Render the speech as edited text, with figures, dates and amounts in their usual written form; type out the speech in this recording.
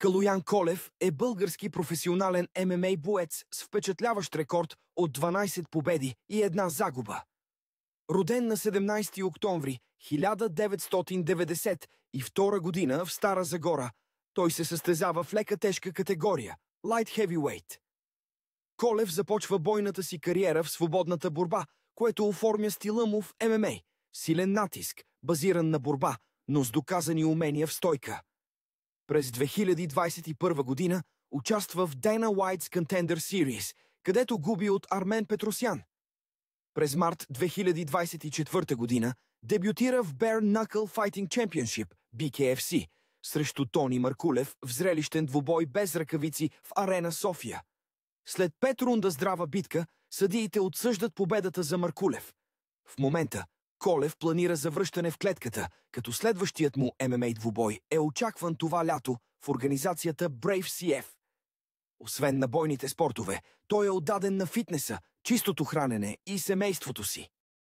Калоян Колев е български професионален ММА боец с впечатляващ рекорд от 12 победи и една загуба. Роден на 17 октомври 1992 година в Стара Загора, той се състезава в лека тежка категория – Light Heavyweight. Колев започва бойната си кариера в свободната борба, което оформя стила му в ММА – силен натиск, базиран на борба, но с доказани умения в стойка. През 2021 година участва в Dana White's Contender Series, където губи от Армен Петросян. През март 2024 година дебютира в Bare Knuckle Fighting Championship, BKFC, срещу Тони Маркулев в зрелищен двубой без ръкавици в Арена София. След 5 рунда здрава битка, съдиите отсъждат победата за Маркулев. В момента Колев планира завръщане в клетката, като следващият му ММА двубой е очакван това лято в организацията Brave CF. Освен на бойните спортове, той е отдаден на фитнеса, чистото хранене и семейството си.